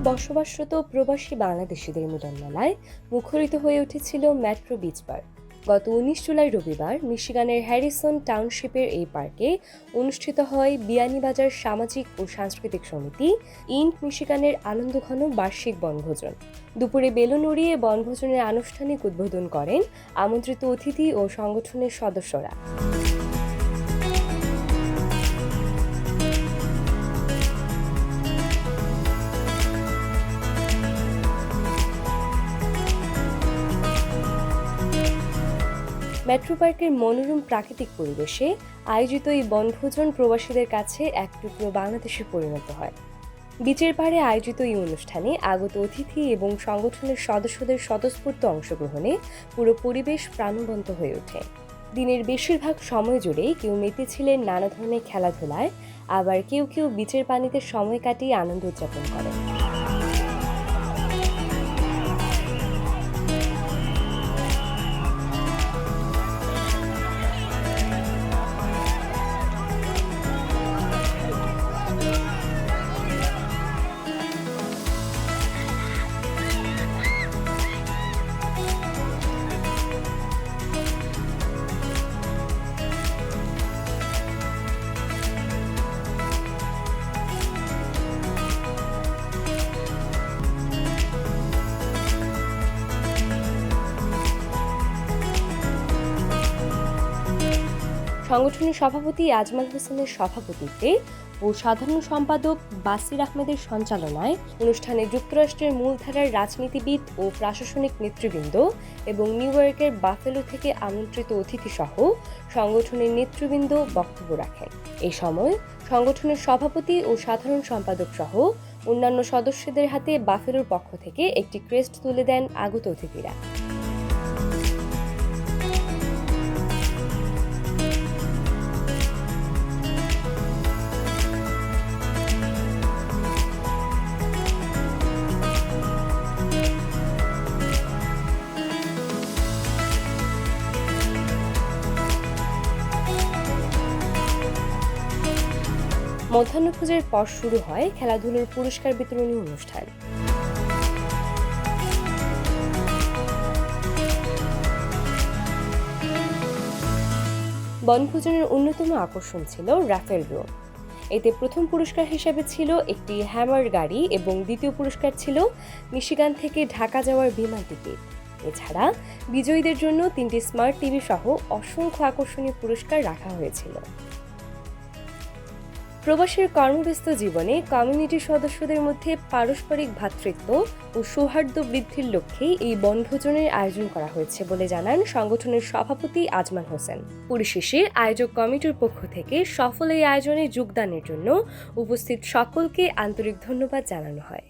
বসবাসরত প্রবাসী বাংলাদেশিদের মিলনমেলায় মুখরিত হয়ে উঠেছিল মেট্রো বিচ পার্ক। গত ১৯ জুলাই রবিবার মিশিগানের হ্যারিসন টাউনশিপের এই পার্কে অনুষ্ঠিত হয় বিয়ানীবাজার সামাজিক ও সাংস্কৃতিক সমিতি ইন্ট মিশিগানের আনন্দঘন বার্ষিক বনভোজন। দুপুরে বেলুন উড়িয়ে বনভোজনের আনুষ্ঠানিক উদ্বোধন করেন আমন্ত্রিত অতিথি ও সংগঠনের সদস্যরা। মেট্রো পার্কের মনোরম প্রাকৃতিক পরিবেশে আয়োজিত এই বনভোজন প্রবাসীদের কাছে এক টুকরো বাংলাদেশে পরিণত হয়। বিচের পাড়ে আয়োজিত এই অনুষ্ঠানে আগত অতিথি এবং সংগঠনের সদস্যদের স্বতঃস্ফূর্ত অংশগ্রহণে পুরো পরিবেশ প্রাণবন্ত হয়ে ওঠে। দিনের বেশিরভাগ সময় জুড়েই কেউ মেতেছিলেন নানা ধরনের খেলাধুলায়, আবার কেউ কেউ বিচের পানিতে সময় কাটিয়ে আনন্দ উদযাপন করেন। সংগঠনের সভাপতি আজমাল হোসেনের সভাপতিত্বে ও সাধারণ সম্পাদক বাসির আহমেদের সঞ্চালনায় অনুষ্ঠানে যুক্তরাষ্ট্রের মূলধারার রাজনীতিবিদ ও প্রশাসনিক নেতৃবৃন্দ এবং নিউ ইয়র্কের বাফেলো থেকে আমন্ত্রিত অতিথিসহ সংগঠনের নেতৃবৃন্দ বক্তব্য রাখেন। এই সময় সংগঠনের সভাপতি ও সাধারণ সম্পাদক সহ অন্যান্য সদস্যদের হাতে বাফেলোর পক্ষ থেকে একটি ক্রেস্ট তুলে দেন আগত অতিথিরা। মধ্যাহ্নভোজের পর শুরু হয় খেলাধুলার পুরস্কার বিতরণী অনুষ্ঠান। বনভোজনের অন্যতম আকর্ষণ ছিল রাফেল ড্র। এতে প্রথম পুরস্কার হিসেবে ছিল একটি হ্যামার গাড়ি এবং দ্বিতীয় পুরস্কার ছিল মিশিগান থেকে ঢাকা যাওয়ার বিমান টিকিট। এছাড়া বিজয়ীদের জন্য 3টি স্মার্ট টিভি সহ অসংখ্য আকর্ষণীয় পুরস্কার রাখা হয়েছিল। প্রবাসীর কর্মব্যস্ত জীবনে কমিউনিটি সদস্যদের মধ্যে পারস্পরিক ভ্রাতৃত্ব ও সৌহার্দ্য বৃদ্ধির লক্ষ্যেই এই বনভোজনের আয়োজন করা হয়েছে বলে জানান সংগঠনের সভাপতি আজমাল হোসেন। পরিশেষে আয়োজক কমিটির পক্ষ থেকে সফল এই আয়োজনে যোগদানের জন্য উপস্থিত সকলকে আন্তরিক ধন্যবাদ জানানো হয়।